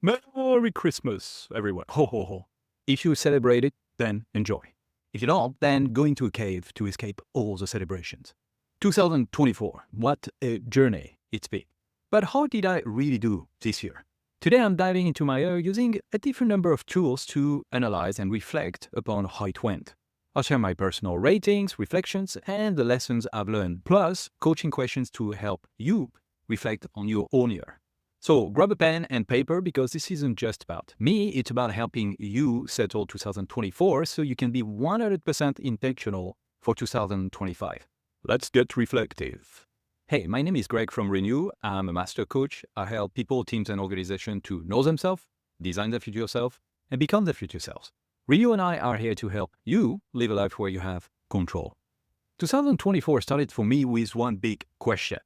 Merry Christmas, everyone. Ho, ho, ho. If you celebrate it, then enjoy. If you don't, then go into a cave to escape all the celebrations. 2024, what a journey it's been. But how did I really do this year? Today I'm diving into my year using a different number of tools to analyze and reflect upon how it went. I'll share my personal ratings, reflections, and the lessons I've learned, plus coaching questions to help you reflect on your own year. So grab a pen and paper because this isn't just about me, it's about helping you settle 2024 so you can be 100% intentional for 2025. Let's get reflective. Hey, my name is Greg from Renew. I'm a master coach. I help people, teams, and organizations to know themselves, design their future self, and become their future selves. Renew and I are here to help you live a life where you have control. 2024 started for me with one big question.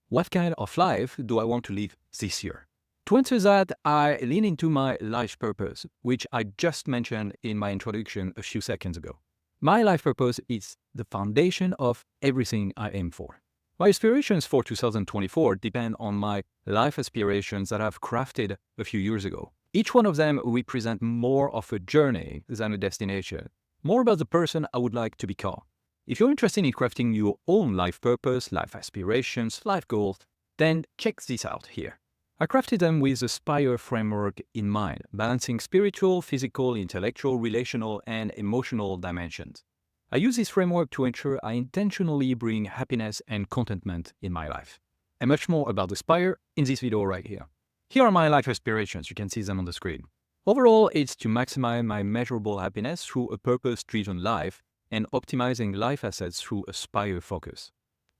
What kind of life do I want to live this year? To answer that, I lean into my life purpose, which I just mentioned in my introduction a few seconds ago. My life purpose is the foundation of everything I aim for. My aspirations for 2024 depend on my life aspirations that I've crafted a few years ago. Each one of them represents more of a journey than a destination, more about the person I would like to become. If you're interested in crafting your own life purpose, life aspirations, life goals, then check this out here. I crafted them with the SPIRE framework in mind, balancing spiritual, physical, intellectual, relational, and emotional dimensions. I use this framework to ensure I intentionally bring happiness and contentment in my life. And much more about the SPIRE in this video right here. Here are my life aspirations, you can see them on the screen. Overall, it's to maximize my measurable happiness through a purpose-driven life and optimizing life assets through a SPIRE focus.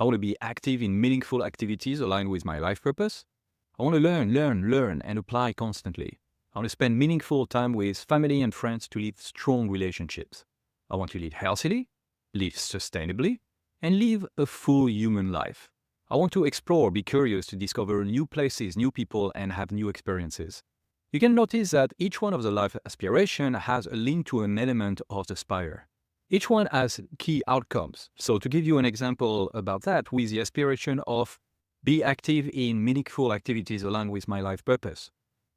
I want to be active in meaningful activities aligned with my life purpose. I want to learn, and apply constantly. I want to spend meaningful time with family and friends to live strong relationships. I want to live healthily, live sustainably, and live a full human life. I want to explore, be curious, to discover new places, new people, and have new experiences. You can notice that each one of the life aspirations has a link to an element of the SPIRE. Each one has key outcomes. So to give you an example about that, with the aspiration of be active in meaningful activities aligned with my life purpose.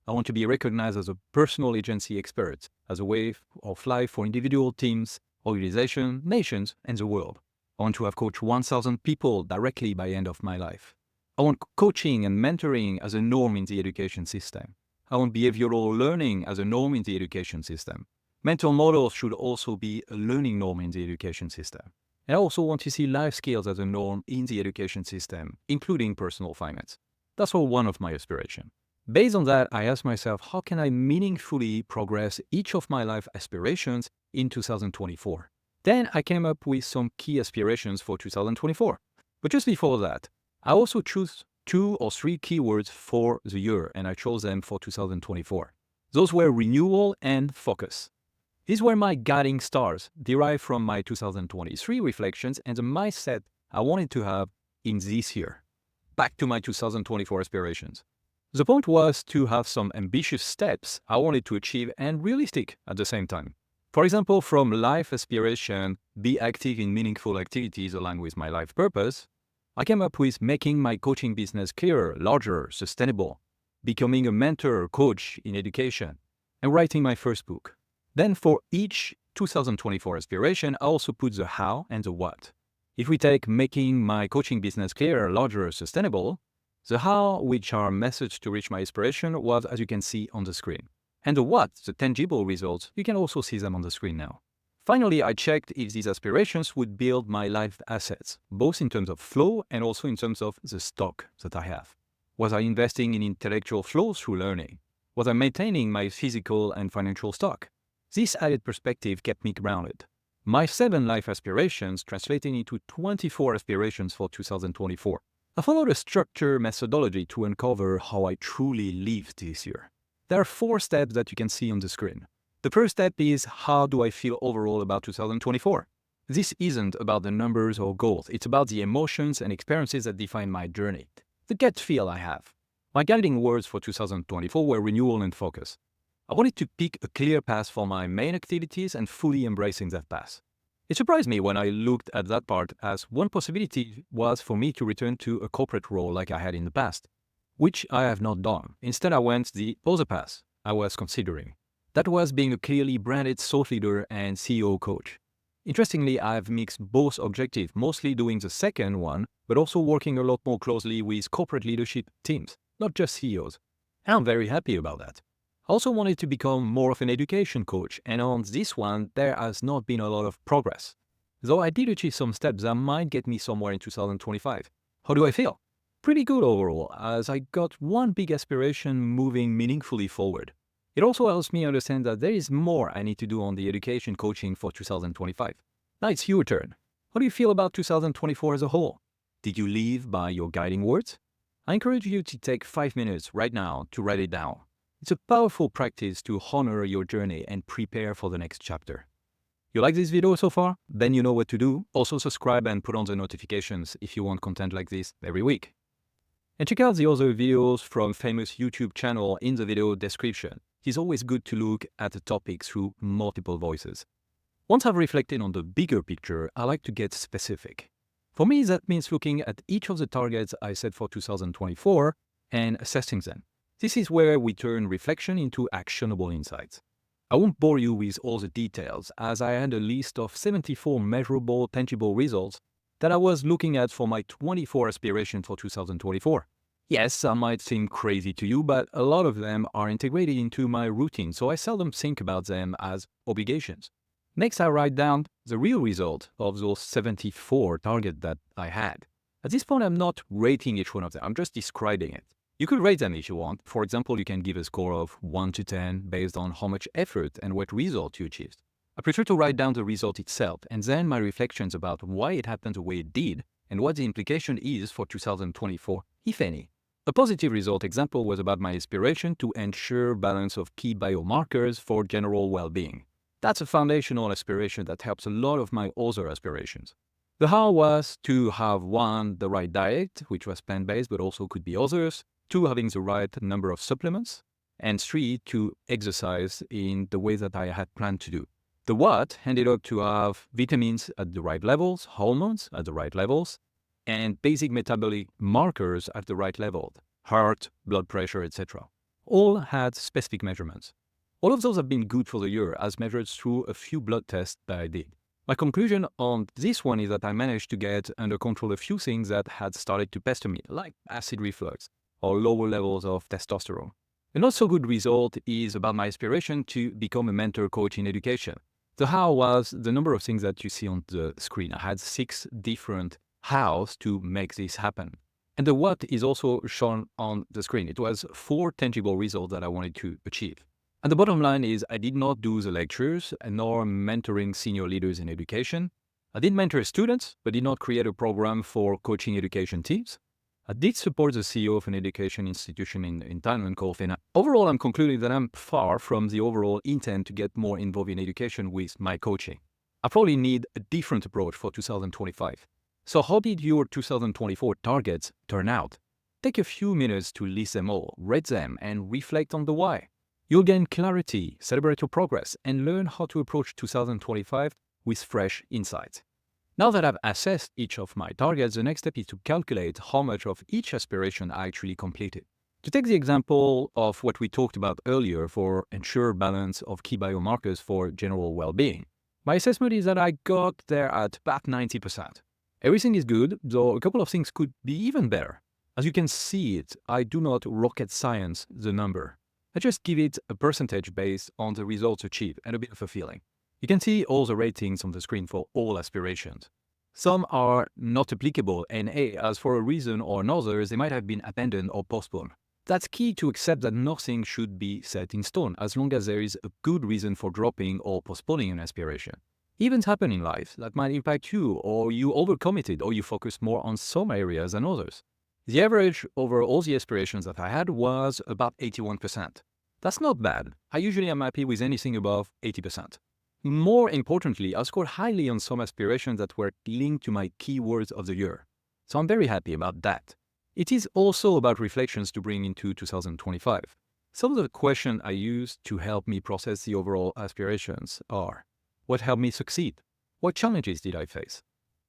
I want to be recognized as a personal agency expert, as a way of life for individual teams, organizations, nations, and the world. I want to have coached 1,000 people directly by the end of my life. I want coaching and mentoring as a norm in the education system. I want behavioral learning as a norm in the education system. Mental models should also be a learning norm in the education system. And I also want to see life skills as a norm in the education system, including personal finance. That's all one of my aspirations. Based on that, I asked myself, how can I meaningfully progress each of my life aspirations in 2024? Then I came up with some key aspirations for 2024. But just before that, I also chose 2 or 3 keywords for the year, and I chose them for 2024. Those were renewal and focus. These were my guiding stars, derived from my 2023 reflections and the mindset I wanted to have in this year. Back to my 2024 aspirations. The point was to have some ambitious steps I wanted to achieve and realistic at the same time. For example, from life aspiration, be active in meaningful activities aligned with my life purpose, I came up with making my coaching business clearer, larger, sustainable, becoming a mentor or coach in education, and writing my first book. Then for each 2024 aspiration, I also put the how and the what. If we take making my coaching business clearer, larger, sustainable, the how, which are message to reach my aspiration, was as you can see on the screen. And the what, the tangible results, you can also see them on the screen now. Finally, I checked if these aspirations would build my life assets, both in terms of flow and also in terms of the stock that I have. Was I investing in intellectual flow through learning? Was I maintaining my physical and financial stock? This added perspective kept me grounded. My 7 life aspirations translated into 24 aspirations for 2024. I followed a structured methodology to uncover how I truly lived this year. There are 4 steps that you can see on the screen. The first step is, how do I feel overall about 2024? This isn't about the numbers or goals, it's about the emotions and experiences that define my journey, the gut feel I have. My guiding words for 2024 were renewal and focus. I wanted to pick a clear path for my main activities and fully embracing that path. It surprised me when I looked at that part, as one possibility was for me to return to a corporate role like I had in the past, which I have not done. Instead, I went the other path, I was considering. That was being a clearly branded thought leader and CEO coach. Interestingly, I've mixed both objectives, mostly doing the second one, but also working a lot more closely with corporate leadership teams, not just CEOs. And I'm very happy about that. I also wanted to become more of an education coach, and on this one, there has not been a lot of progress. Though I did achieve some steps that might get me somewhere in 2025. How do I feel? Pretty good overall, as I got one big aspiration moving meaningfully forward. It also helps me understand that there is more I need to do on the education coaching for 2025. Now it's your turn. How do you feel about 2024 as a whole? Did you live by your guiding words? I encourage you to take 5 minutes right now to write it down. It's a powerful practice to honor your journey and prepare for the next chapter. You like this video so far? Then you know what to do. Also subscribe and put on the notifications if you want content like this every week. And check out the other videos from famous YouTube channel in the video description. It's always good to look at a topic through multiple voices. Once I've reflected on the bigger picture, I like to get specific. For me, that means looking at each of the targets I set for 2024 and assessing them. This is where we turn reflection into actionable insights. I won't bore you with all the details, as I had a list of 74 measurable, tangible results that I was looking at for my 24 aspirations for 2024. Yes, some might seem crazy to you, but a lot of them are integrated into my routine, so I seldom think about them as obligations. Next, I write down the real result of those 74 targets that I had. At this point, I'm not rating each one of them, I'm just describing it. You could rate them if you want. For example, you can give a score of 1 to 10 based on how much effort and what result you achieved. I prefer to write down the result itself and then my reflections about why it happened the way it did and what the implication is for 2024, if any. A positive result example was about my aspiration to ensure balance of key biomarkers for general well-being. That's a foundational aspiration that helps a lot of my other aspirations. The how was to have 1, the right diet, which was plant-based but also could be others, 2, having the right number of supplements, and 3, to exercise in the way that I had planned to do. The what ended up to have vitamins at the right levels, hormones at the right levels, and basic metabolic markers at the right level, heart, blood pressure, etc. All had specific measurements. All of those have been good for the year as measured through a few blood tests that I did. My conclusion on this one is that I managed to get under control a few things that had started to pester me, like acid reflux or lower levels of testosterone. A not so good result is about my aspiration to become a mentor coach in education. The how was the number of things that you see on the screen. I had 6 different hows to make this happen. And the what is also shown on the screen. It was 4 tangible results that I wanted to achieve. And the bottom line is I did not do the lectures nor mentoring senior leaders in education. I did mentor students, but did not create a program for coaching education teams. I did support the CEO of an education institution in Timecodes, and overall I'm concluding that I'm far from the overall intent to get more involved in education with my coaching. I probably need a different approach for 2025. So how did your 2024 targets turn out? Take a few minutes to list them all, rate them, and reflect on the why. You'll gain clarity, celebrate your progress, and learn how to approach 2025 with fresh insights. Now that I've assessed each of my targets, the next step is to calculate how much of each aspiration I actually completed. To take the example of what we talked about earlier for ensure balance of key biomarkers for general well-being, my assessment is that I got there at about 90%. Everything is good, though a couple of things could be even better. As you can see it, I do not rocket science the number. I just give it a percentage based on the results achieved and a bit of a feeling. You can see all the ratings on the screen for all aspirations. Some are not applicable NA, as for a reason or another they might have been abandoned or postponed. That's key to accept that nothing should be set in stone as long as there is a good reason for dropping or postponing an aspiration. Events happen in life that might impact you, or you overcommitted, or you focus more on some areas than others. The average over all the aspirations that I had was about 81%. That's not bad. I usually am happy with anything above 80%. More importantly, I scored highly on some aspirations that were linked to my keywords of the year. So I'm very happy about that. It is also about reflections to bring into 2025. Some of the questions I used to help me process the overall aspirations are: what helped me succeed? What challenges did I face?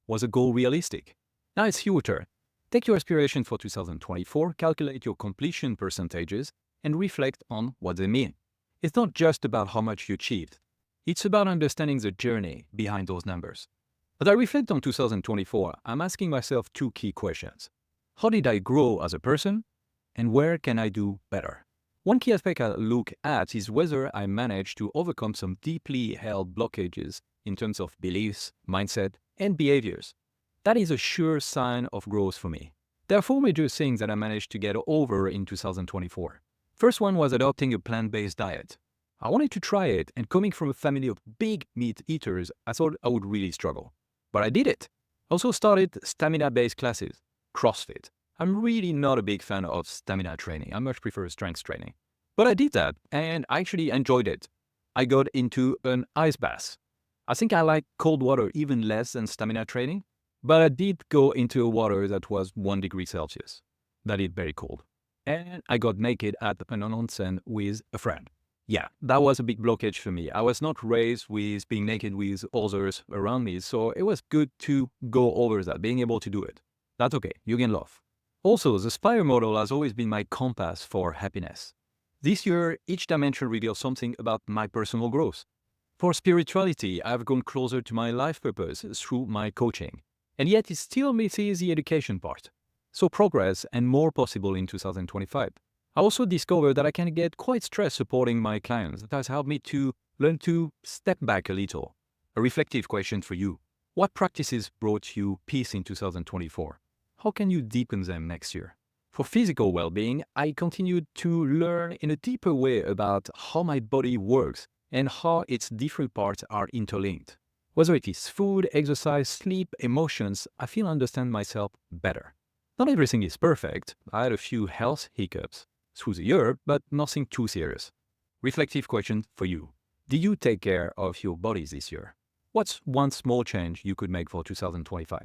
Was a goal realistic? Now it's your turn. Take your aspirations for 2024, calculate your completion percentages, and reflect on what they mean. It's not just about how much you achieved. It's about understanding the journey behind those numbers. As I reflect on 2024, I'm asking myself two key questions. How did I grow as a person? And where can I do better? One key aspect I look at is whether I managed to overcome some deeply held blockages in terms of beliefs, mindset, and behaviors. That is a sure sign of growth for me. There are four major things that I managed to get over in 2024. First one was adopting a plant-based diet. I wanted to try it, and coming from a family of big meat eaters, I thought I would really struggle. But I did it. I also started stamina-based classes, CrossFit. I'm really not a big fan of stamina training. I much prefer strength training. But I did that, and I actually enjoyed it. I got into an ice bath. I think I like cold water even less than stamina training, but I did go into a water that was 1 degree Celsius. That is very cold. And I got naked at an onsen with a friend. Yeah, that was a big blockage for me. I was not raised with being naked with others around me, so it was good to go over that, being able to do it. That's okay, you can laugh. Also, the SPIRE model has always been my compass for happiness. This year, each dimension reveals something about my personal growth. For spirituality, I've gone closer to my life purpose through my coaching, and yet it still misses the education part. So progress and more possible in 2025. I also discovered that I can get quite stressed supporting my clients. That has helped me to learn to step back a little. A reflective question for you. What practices brought you peace in 2024? How can you deepen them next year? For physical well-being, I continued to learn in a deeper way about how my body works and how its different parts are interlinked. Whether it is food, exercise, sleep, emotions, I feel I understand myself better. Not everything is perfect. I had a few health hiccups through the year, but nothing too serious. Reflective question for you. Did you take care of your bodies this year? What's one small change you could make for 2025?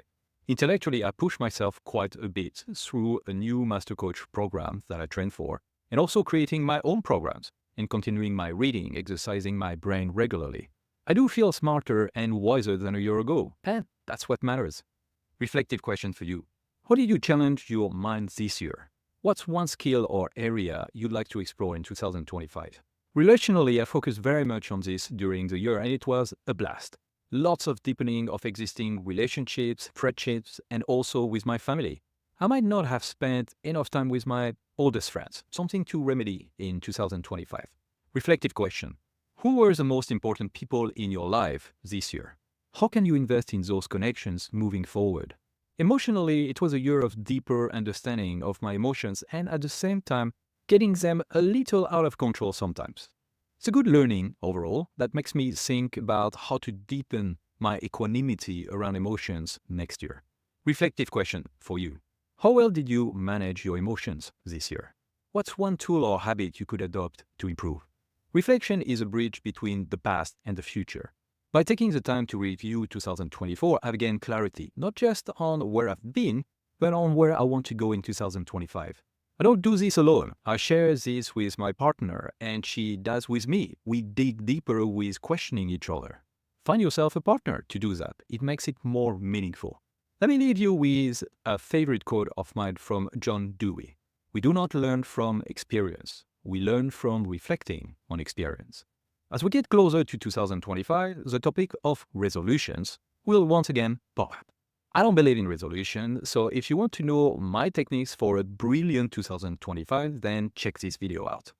Intellectually, I pushed myself quite a bit through a new master coach program that I trained for, and also creating my own programs and continuing my reading, exercising my brain regularly. I do feel smarter and wiser than a year ago, and that's what matters. Reflective question for you. How did you challenge your mind this year? What's one skill or area you'd like to explore in 2025? Relationally, I focused very much on this during the year, and it was a blast. Lots of deepening of existing relationships, friendships, and also with my family. I might not have spent enough time with my oldest friends, something to remedy in 2025. Reflective question. Who were the most important people in your life this year? How can you invest in those connections moving forward? Emotionally, it was a year of deeper understanding of my emotions and at the same time, getting them a little out of control sometimes. It's a good learning overall that makes me think about how to deepen my equanimity around emotions next year. Reflective question for you. How well did you manage your emotions this year? What's one tool or habit you could adopt to improve? Reflection is a bridge between the past and the future. By taking the time to review 2024, I've gained clarity, not just on where I've been, but on where I want to go in 2025. I don't do this alone. I share this with my partner, and she does with me. We dig deeper with questioning each other. Find yourself a partner to do that. It makes it more meaningful. Let me leave you with a favorite quote of mine from John Dewey. We do not learn from experience. We learn from reflecting on experience. As we get closer to 2025, the topic of resolutions will once again pop up. I don't believe in resolution, so if you want to know my techniques for a brilliant 2025, then check this video out.